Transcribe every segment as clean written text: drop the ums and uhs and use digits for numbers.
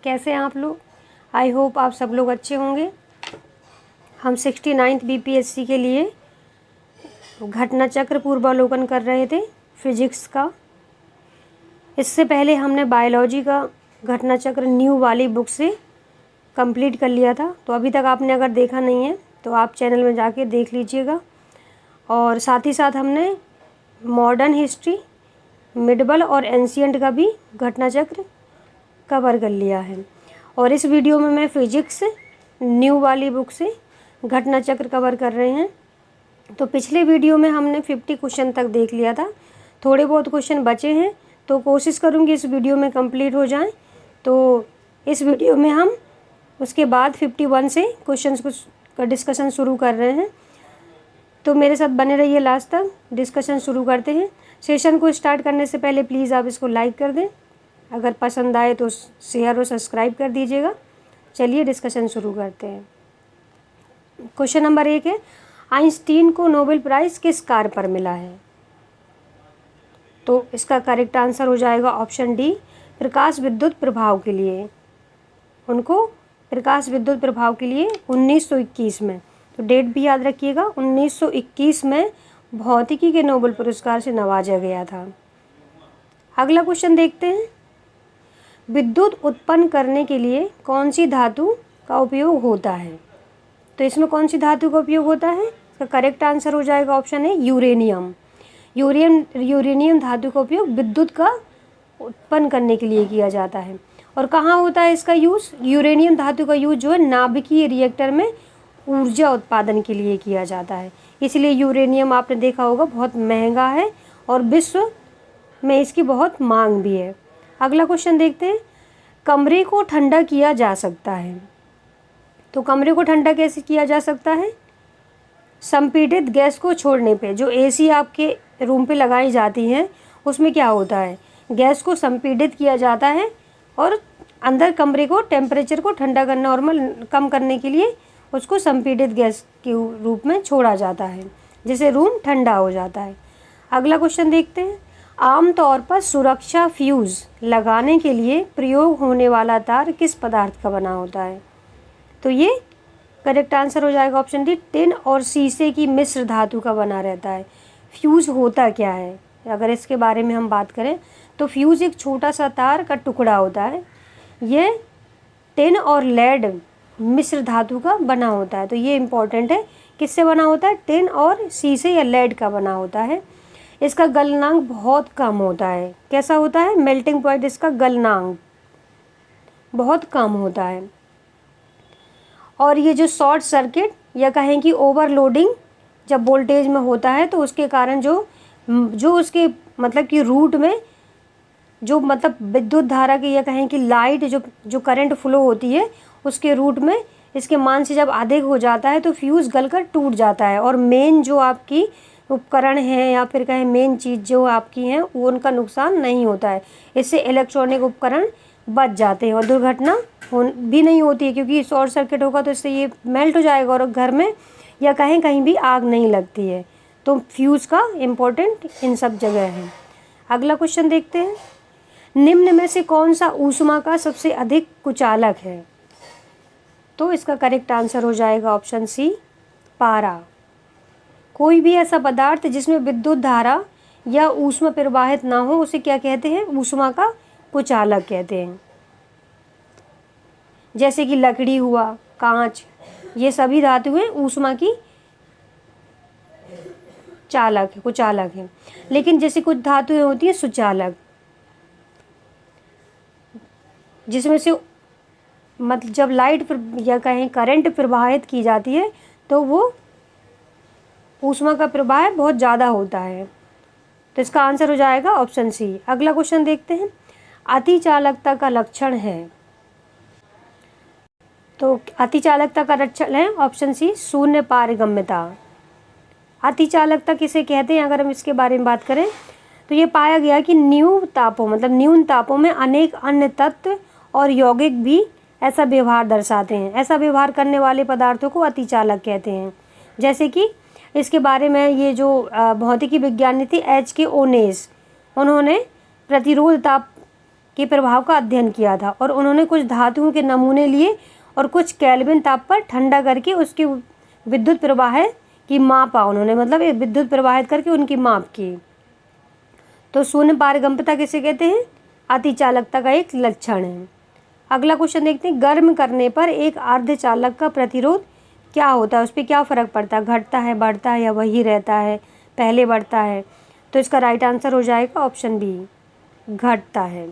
कैसे हैं आप लोग। आई होप आप सब लोग अच्छे होंगे। हम 69th BPSC के लिए घटना चक्र पूर्वावलोकन कर रहे थे फिजिक्स का। इससे पहले हमने बायोलॉजी का घटना चक्र न्यू वाली बुक से कंप्लीट कर लिया था। तो अभी तक आपने अगर देखा नहीं है तो आप चैनल में जाके देख लीजिएगा। और साथ ही साथ हमने मॉडर्न हिस्ट्री, मिडबल और एंशियंट का भी घटना चक्र कवर कर लिया है। और इस वीडियो में मैं फिजिक्स न्यू वाली बुक से घटना चक्र कवर कर रहे हैं। तो पिछले वीडियो में हमने 50 क्वेश्चन तक देख लिया था। थोड़े बहुत क्वेश्चन बचे हैं तो कोशिश करूँगी इस वीडियो में कंप्लीट हो जाएं। तो इस वीडियो में हम उसके बाद 51 से क्वेश्चंस का डिस्कशन शुरू कर रहे हैं। तो मेरे साथ बने रहिए लास्ट तक। डिस्कशन शुरू करते हैं। सेशन को स्टार्ट करने से पहले प्लीज़ आप इसको लाइक कर दें, अगर पसंद आए तो शेयर और सब्सक्राइब कर दीजिएगा। चलिए डिस्कशन शुरू करते हैं। क्वेश्चन नंबर 1 है, आइंस्टीन को नोबेल प्राइज़ किस कार्य पर मिला है? तो इसका करेक्ट आंसर हो जाएगा ऑप्शन डी, प्रकाश विद्युत प्रभाव के लिए। उनको प्रकाश विद्युत प्रभाव के लिए 1921 में, तो डेट भी याद रखिएगा, 1921 में भौतिकी के नोबेल पुरस्कार से नवाजा गया था। अगला क्वेश्चन देखते हैं, विद्युत उत्पन्न करने के लिए कौन सी धातु का उपयोग होता है? तो इसमें कौन सी धातु का उपयोग होता है? इसका करेक्ट आंसर हो जाएगा ऑप्शन है यूरेनियम। यूरेनियम धातु का उपयोग विद्युत का उत्पन्न करने के लिए किया जाता है। और कहाँ होता है इसका यूज़? यूरेनियम धातु का यूज़ जो है नाभिकीय रिएक्टर में ऊर्जा उत्पादन के लिए किया जाता है। इसलिए यूरेनियम आपने देखा होगा बहुत महंगा है और विश्व में इसकी बहुत मांग भी है। अगला क्वेश्चन देखते हैं, कमरे को ठंडा किया जा सकता है। तो कमरे को ठंडा कैसे किया जा सकता है? संपीड़ित गैस को छोड़ने पे। जो एसी आपके रूम पे लगाई जाती हैं उसमें क्या होता है, गैस को संपीड़ित किया जाता है और अंदर कमरे को टेम्परेचर को ठंडा करना, नॉर्मल कम करने के लिए उसको संपीड़ित गैस के रूप में छोड़ा जाता है, जिससे रूम ठंडा हो जाता है। अगला क्वेश्चन देखते हैं, आमतौर पर सुरक्षा फ्यूज़ लगाने के लिए प्रयोग होने वाला तार किस पदार्थ का बना होता है? तो ये करेक्ट आंसर हो जाएगा ऑप्शन डी, टिन और शीशे की मिश्र धातु का बना रहता है। फ्यूज़ होता क्या है अगर इसके बारे में हम बात करें तो फ्यूज़ एक छोटा सा तार का टुकड़ा होता है। ये टिन और लेड मिश्र धातु का बना होता है। तो ये इम्पॉर्टेंट है, किससे बना होता है? टिन और शीशे या लेड का बना होता है। इसका गलनांक बहुत कम होता है। कैसा होता है? मेल्टिंग पॉइंट इसका गलनांक बहुत कम होता है। और ये जो शॉर्ट सर्किट या कहें कि ओवरलोडिंग जब वोल्टेज में होता है तो उसके कारण जो उसके मतलब कि रूट में जो मतलब विद्युत धारा की या कहें कि लाइट जो करंट फ्लो होती है उसके रूट में इसके मान से जब अधिक हो जाता है तो फ्यूज़ गलकर टूट जाता है और मेन जो आपकी उपकरण है या फिर कहें मेन चीज़ जो आपकी हैं वो उनका नुकसान नहीं होता है। इससे इलेक्ट्रॉनिक उपकरण बच जाते हैं और दुर्घटना भी नहीं होती है, क्योंकि शॉर्ट सर्किट होगा तो इससे ये मेल्ट हो जाएगा और घर में या कहीं भी आग नहीं लगती है। तो फ्यूज़ का इम्पोर्टेंट इन सब जगह है। अगला क्वेश्चन देखते हैं, निम्न में से कौन सा ऊष्मा का सबसे अधिक कुचालक है? तो इसका करेक्ट आंसर हो जाएगा ऑप्शन सी, पारा। कोई भी ऐसा पदार्थ जिसमें विद्युत धारा या ऊष्मा प्रवाहित ना हो उसे क्या कहते हैं? ऊष्मा का कुचालक कहते हैं। जैसे कि लकड़ी हुआ, कांच, ये सभी धातुएं ऊष्मा की कुचालक है। लेकिन जैसे कुछ धातुएं होती हैं सुचालक, जिसमें से मतलब जब लाइट या कहें करंट प्रवाहित की जाती है तो वो ऊष्मा का प्रवाह बहुत ज़्यादा होता है। तो इसका आंसर हो जाएगा ऑप्शन सी। अगला क्वेश्चन देखते हैं, अतिचालकता का लक्षण है। तो अतिचालकता का लक्षण है ऑप्शन सी, शून्य पारगम्यता। अतिचालकता किसे कहते हैं अगर हम इसके बारे में बात करें तो ये पाया गया कि न्यून तापों में अनेक अन्य तत्व और यौगिक भी ऐसा व्यवहार दर्शाते हैं। ऐसा व्यवहार करने वाले पदार्थों को अतिचालक कहते हैं। जैसे कि इसके बारे में ये जो भौतिकी विज्ञानी थी H.K. ओनेस, उन्होंने प्रतिरोध ताप के प्रभाव का अध्ययन किया था और उन्होंने कुछ धातुओं के नमूने लिए और कुछ केल्विन ताप पर ठंडा करके उसके विद्युत प्रवाह की मापा उन्होंने, मतलब एक विद्युत प्रवाहित करके उनकी माप की। तो शून्य पारगम्यता किसे कहते हैं? अतिचालकता का एक लक्षण है। अगला क्वेश्चन देखते हैं, गर्म करने पर एक अर्धचालक का प्रतिरोध क्या होता है, उस पर क्या फ़र्क पड़ता है, घटता है, बढ़ता है या वही रहता है, पहले बढ़ता है? तो इसका राइट आंसर हो जाएगा ऑप्शन बी, घटता है।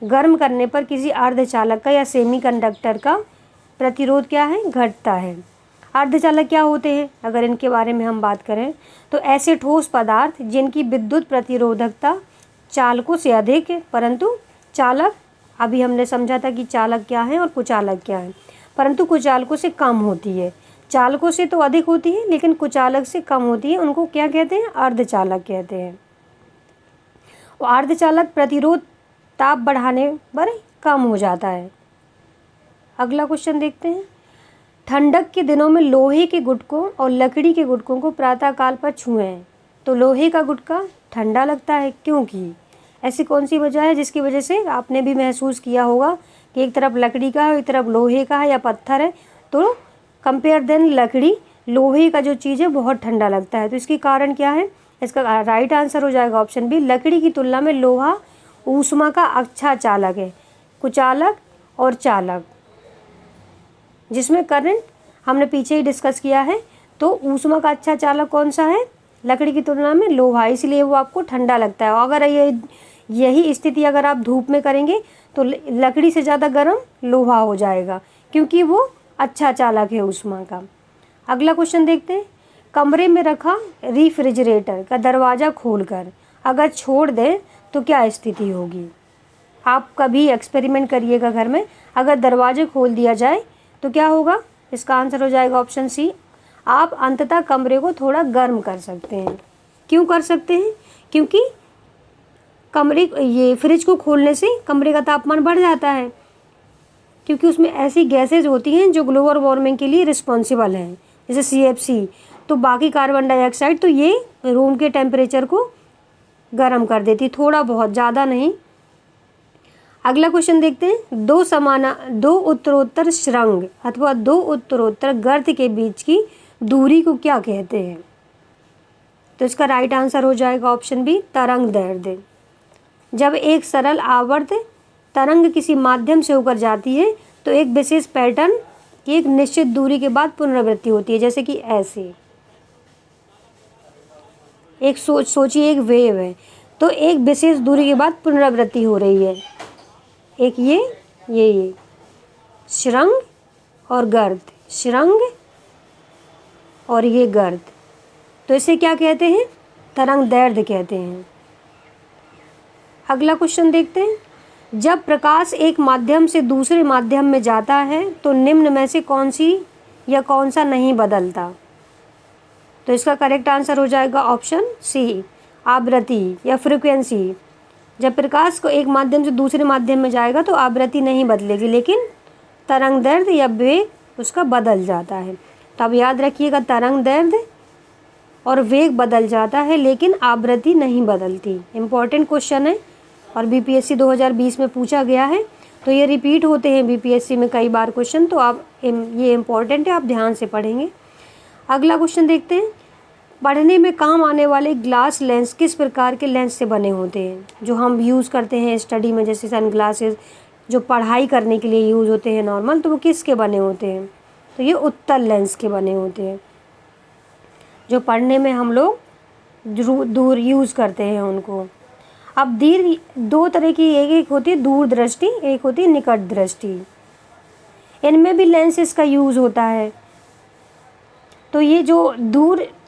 गर्म करने पर किसी अर्धचालक का या सेमीकंडक्टर का प्रतिरोध क्या है? घटता है। अर्धचालक क्या होते हैं, अगर इनके बारे में हम बात करें तो ऐसे ठोस पदार्थ जिनकी विद्युत प्रतिरोधकता चालकों से अधिक है, परंतु चालक, अभी हमने समझा था कि चालक क्या है और कुचालक क्या है, परंतु कुचालकों से कम होती है। चालकों से तो अधिक होती है लेकिन कुचालक से कम होती है, उनको क्या कहते हैं? अर्धचालक कहते हैं। और अर्धचालक प्रतिरोध ताप बढ़ाने पर कम हो जाता है। अगला क्वेश्चन देखते हैं, ठंडक के दिनों में लोहे के गुटकों और लकड़ी के गुटकों को प्रातःकाल पर छुएं तो लोहे का गुटका ठंडा लगता है, क्योंकि ऐसी कौन सी वजह है जिसकी वजह से आपने भी महसूस किया होगा कि एक तरफ लकड़ी का है, एक तरफ लोहे का है या पत्थर है, तो कंपेयर देन लकड़ी, लोहे का जो चीज़ है बहुत ठंडा लगता है। तो इसके कारण क्या है? इसका राइट आंसर हो जाएगा ऑप्शन बी, लकड़ी की तुलना में लोहा ऊष्मा का अच्छा चालक है। कुचालक और चालक, जिसमें करंट हमने पीछे ही डिस्कस किया है, तो ऊष्मा का अच्छा चालक कौन सा है? लकड़ी की तुलना में लोहा, इसलिए वो आपको ठंडा लगता है। अगर यही स्थिति अगर आप धूप में करेंगे तो लकड़ी से ज़्यादा गर्म लोहा हो जाएगा, क्योंकि वो अच्छा चालक है ऊष्मा का। अगला क्वेश्चन देखते हैं, कमरे में रखा रेफ्रिजरेटर का दरवाज़ा खोलकर अगर छोड़ दें तो क्या स्थिति होगी? आप कभी एक्सपेरिमेंट करिएगा घर में, अगर दरवाजे खोल दिया जाए तो क्या होगा? इसका आंसर हो जाएगा ऑप्शन सी, आप अंततः कमरे को थोड़ा गर्म कर सकते हैं। क्यों कर सकते हैं? क्योंकि ये फ्रिज को खोलने से कमरे का तापमान बढ़ जाता है, क्योंकि उसमें ऐसी गैसेज होती हैं जो ग्लोबल वार्मिंग के लिए रिस्पॉन्सिबल हैं, जैसे CFC, तो बाकी कार्बन डाइऑक्साइड, तो ये रूम के टेम्परेचर को गर्म कर देती, थोड़ा बहुत, ज़्यादा नहीं। अगला क्वेश्चन देखते हैं, दो उत्तरोत्तर सुरंग अथवा दो उत्तरोत्तर गर्त के बीच की दूरी को क्या कहते हैं? तो इसका राइट आंसर हो जाएगा ऑप्शन बी, तरंग दैर्ध्य। जब एक सरल आवर्त तरंग किसी माध्यम से होकर जाती है तो एक विशेष पैटर्न की एक निश्चित दूरी के बाद पुनरावृत्ति होती है, जैसे कि ऐसे एक सोचिए एक वेव है, तो एक विशेष दूरी के बाद पुनरावृत्ति हो रही है। एक ये सुरंग और गर्त, सुरंग और ये गर्त, तो इसे क्या कहते हैं? तरंग दैर्ध्य कहते हैं। अगला क्वेश्चन देखते हैं, जब प्रकाश एक माध्यम से दूसरे माध्यम में जाता है तो निम्न में से कौन सी या कौन सा नहीं बदलता? तो इसका करेक्ट आंसर हो जाएगा ऑप्शन सी, आवृत्ति या फ्रीक्वेंसी। जब प्रकाश को एक माध्यम से दूसरे माध्यम में जाएगा तो आवृत्ति नहीं बदलेगी, लेकिन तरंग दैर्ध्य या वेग उसका बदल जाता है। तो अब याद रखिएगा, तरंग दैर्ध्य और वेग बदल जाता है लेकिन आवृत्ति नहीं बदलती। इम्पॉर्टेंट क्वेश्चन है और BPSC 2020 में पूछा गया है, तो ये रिपीट होते हैं BPSC में कई बार क्वेश्चन, तो आप ये इम्पॉर्टेंट है, आप ध्यान से पढ़ेंगे। अगला क्वेश्चन देखते हैं, पढ़ने में काम आने वाले ग्लास लेंस किस प्रकार के लेंस से बने होते हैं? जो हम यूज़ करते हैं स्टडी में, जैसे सन ग्लासेस जो पढ़ाई करने के लिए यूज़ होते हैं नॉर्मल, तो वो किसके बने होते हैं? तो ये उत्तल लेंस के बने होते हैं, जो पढ़ने में हम लोग दूर यूज़ करते हैं उनको। अब दो तरह की, एक होती है दूर दृष्टि, एक होती है निकट दृष्टि। इनमें भी लेंसेज का यूज़ होता है। तो ये जो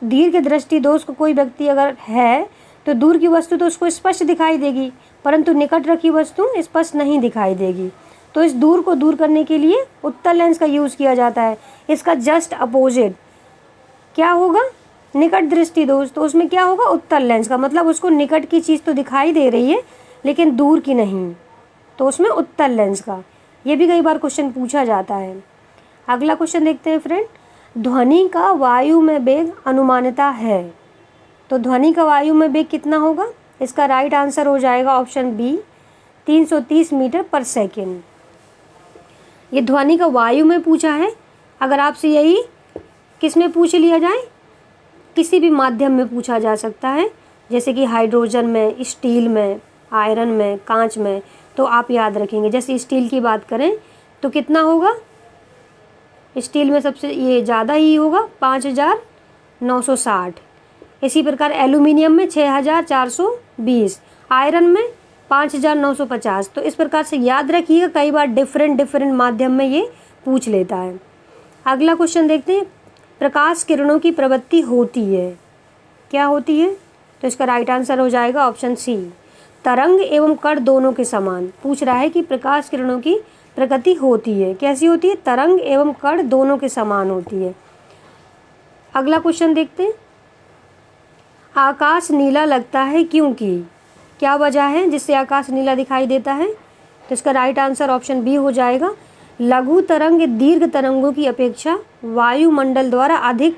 दीर्घ दृष्टि दोस्त को कोई व्यक्ति अगर है तो दूर की वस्तु तो उसको स्पष्ट दिखाई देगी, परंतु निकट रखी वस्तु स्पष्ट नहीं दिखाई देगी। तो इस दूर को दूर करने के लिए उत्तल लेंस का यूज़ किया जाता है। इसका जस्ट अपोजिट क्या होगा? निकट दृष्टि दोस्त, तो उसमें क्या होगा? उत्तल लेंस का, मतलब उसको निकट की चीज़ तो दिखाई दे रही है लेकिन दूर की नहीं, तो उसमें उत्तल लेंस का। ये भी कई बार क्वेश्चन पूछा जाता है। अगला क्वेश्चन देखते हैं फ्रेंड, ध्वनि का वायु में वेग अनुमानता है, तो ध्वनि का वायु में वेग कितना होगा? इसका राइट आंसर हो जाएगा ऑप्शन बी, 330 मीटर पर सेकेंड। ये ध्वनि का वायु में पूछा है। अगर आपसे यही किस में पूछ लिया जाए, किसी भी माध्यम में पूछा जा सकता है, जैसे कि हाइड्रोजन में, स्टील में, आयरन में, कांच में, तो आप याद रखेंगे। जैसे स्टील की बात करें तो कितना होगा, स्टील में सबसे ये ज़्यादा ही होगा 5,960। इसी प्रकार एल्यूमिनियम में 6,420, आयरन में 5,950। तो इस प्रकार से याद रखिएगा, कई बार डिफरेंट माध्यम में ये पूछ लेता है। अगला क्वेश्चन देखते हैं। प्रकाश किरणों की प्रवृत्ति होती है, क्या होती है? तो इसका राइट आंसर हो जाएगा ऑप्शन सी, तरंग एवं कण दोनों के समान। पूछ रहा है कि प्रकाश किरणों की प्रकृति होती है, कैसी होती है? तरंग एवं कण दोनों के समान होती है। अगला क्वेश्चन देखते हैं। आकाश नीला लगता है क्योंकि, क्या वजह है जिससे आकाश नीला दिखाई देता है? तो इसका राइट आंसर ऑप्शन बी हो जाएगा, लघु तरंग दीर्घ तरंगों की अपेक्षा वायुमंडल द्वारा अधिक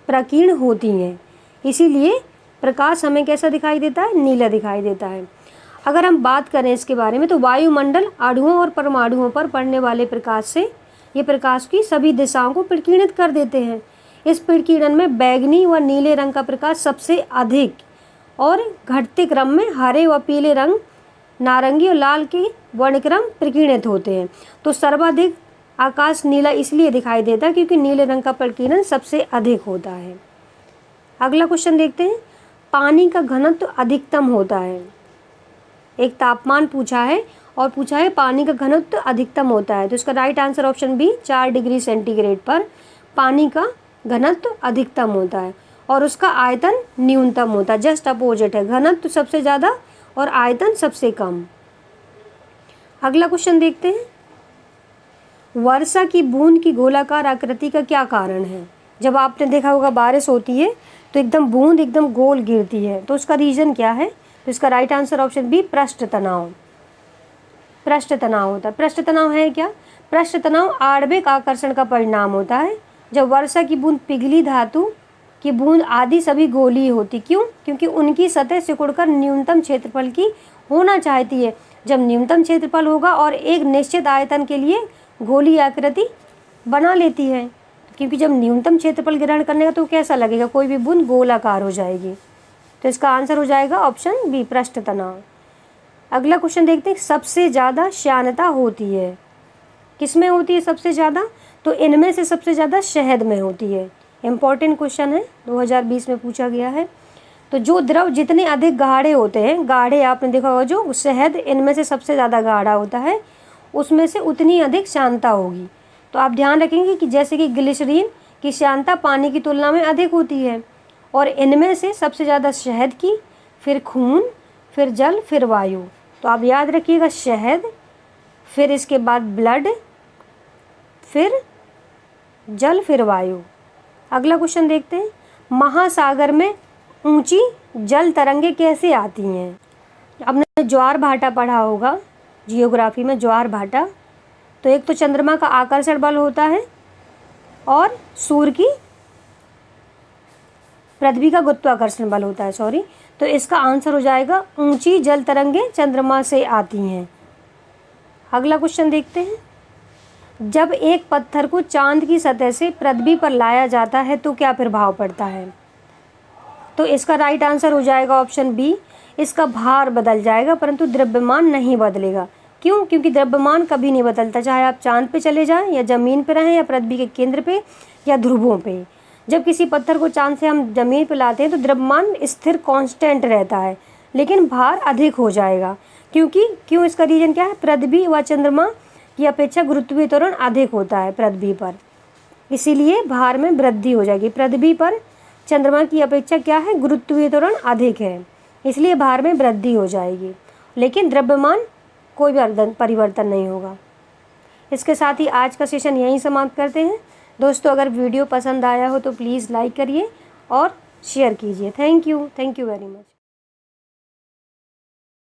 प्रकीर्ण होती हैं, इसीलिए प्रकाश हमें कैसा दिखाई देता है? नीला दिखाई देता है। अगर हम बात करें इसके बारे में तो वायुमंडल अणुओं और परमाणुओं पर पड़ने वाले प्रकाश से ये प्रकाश की सभी दिशाओं को प्रकीर्णित कर देते हैं। इस प्रकीर्णन में बैंगनी व नीले रंग का प्रकाश सबसे अधिक और घटते क्रम में हरे व पीले रंग, नारंगी और लाल के वर्णक्रम प्रकीर्णित होते हैं। तो सर्वाधिक आकाश नीला इसलिए दिखाई देता है क्योंकि नीले रंग का प्रकीर्णन सबसे अधिक होता है। अगला क्वेश्चन देखते हैं। पानी का घनत्व अधिकतम होता है, एक तापमान पूछा है और पूछा है पानी का घनत्व अधिकतम होता है। तो इसका right answer option B, 4 degree centigrade पर पानी का घनत्व अधिकतम होता है और उसका आयतन न्यूनतम होता है। जस्ट अपोजिट है, घनत्व सबसे ज़्यादा और आयतन सबसे कम। अगला क्वेश्चन देखते हैं। वर्षा की बूंद की गोलाकार आकृति का क्या कारण है? जब आपने देखा होगा बारिश होती है तो एकदम बूंद एकदम गोल गिरती है, तो उसका रीज़न क्या है? तो इसका राइट आंसर ऑप्शन बी, पृष्ठ तनाव। पृष्ठ तनाव होता है। पृष्ठ तनाव है क्या? पृष्ठ तनाव आणविक आकर्षण का परिणाम होता है। जब वर्षा की बूंद पिघली धातु की बूंद आदि सभी गोलीय होती, क्यों? क्योंकि उनकी सतह सिकुड़कर न्यूनतम क्षेत्रफल की होना चाहती है। जब न्यूनतम क्षेत्रफल होगा और एक निश्चित आयतन के लिए गोलीय आकृति बना लेती है, क्योंकि जब न्यूनतम क्षेत्रफल ग्रहण करने का तो कैसा लगेगा, कोई भी बूंद गोलाकार हो जाएगी। तो इसका आंसर हो जाएगा ऑप्शन बी, पृष्ठ तनाव। अगला क्वेश्चन देखते हैं। सबसे ज़्यादा श्यानता होती है, किस में होती है सबसे ज़्यादा? तो इनमें से सबसे ज़्यादा शहद में होती है। इम्पॉर्टेंट क्वेश्चन है, 2020 में पूछा गया है। तो जो द्रव जितने अधिक गाढ़े होते हैं, गाढ़े आपने देखा होगा, जो शहद इनमें से सबसे ज़्यादा गाढ़ा होता है, उसमें से उतनी अधिक श्यानता होगी। तो आप ध्यान रखेंगे कि जैसे कि ग्लिसरीन की श्यानता पानी की तुलना में अधिक होती है, और इनमें से सबसे ज़्यादा शहद की, फिर खून, फिर जल, फिर वायु। तो आप याद रखिएगा, शहद, फिर इसके बाद ब्लड, फिर जल, फिर वायु। अगला क्वेश्चन देखते हैं। महासागर में ऊंची जल तरंगें कैसे आती हैं? आपने ज्वार भाटा पढ़ा होगा जियोग्राफी में, ज्वार भाटा। तो एक तो चंद्रमा का आकर्षण बल होता है और सूर्य की पृथ्वी का गुरुत्वाकर्षण बल होता है, सॉरी। तो इसका आंसर हो जाएगा ऊंची जल तरंगें चंद्रमा से आती हैं। अगला क्वेश्चन देखते हैं। जब एक पत्थर को चांद की सतह से पृथ्वी पर लाया जाता है तो क्या प्रभाव पड़ता है? तो इसका राइट आंसर हो जाएगा ऑप्शन बी, इसका भार बदल जाएगा परंतु द्रव्यमान नहीं बदलेगा। क्यों? क्योंकि द्रव्यमान कभी नहीं बदलता, चाहे आप चांद पे चले जाएं या ज़मीन पे रहें या पृथ्वी के केंद्र पे या ध्रुवों पे। जब किसी पत्थर को चांद से हम ज़मीन पे लाते हैं तो द्रव्यमान स्थिर कांस्टेंट रहता है, लेकिन भार अधिक हो जाएगा। क्यों? इसका रीज़न क्या है? पृथ्वी व चंद्रमा की अपेक्षा गुरुत्वीय त्वरण अधिक होता है पृथ्वी पर, इसीलिए भार में वृद्धि हो जाएगी। पृथ्वी पर चंद्रमा की अपेक्षा क्या है? गुरुत्वीय त्वरण अधिक है, इसलिए भार में वृद्धि हो जाएगी, लेकिन द्रव्यमान कोई परिवर्तन नहीं होगा। इसके साथ ही आज का सेशन यहीं समाप्त करते हैं। दोस्तों, अगर वीडियो पसंद आया हो तो प्लीज़ लाइक करिए और शेयर कीजिए। Thank you very much.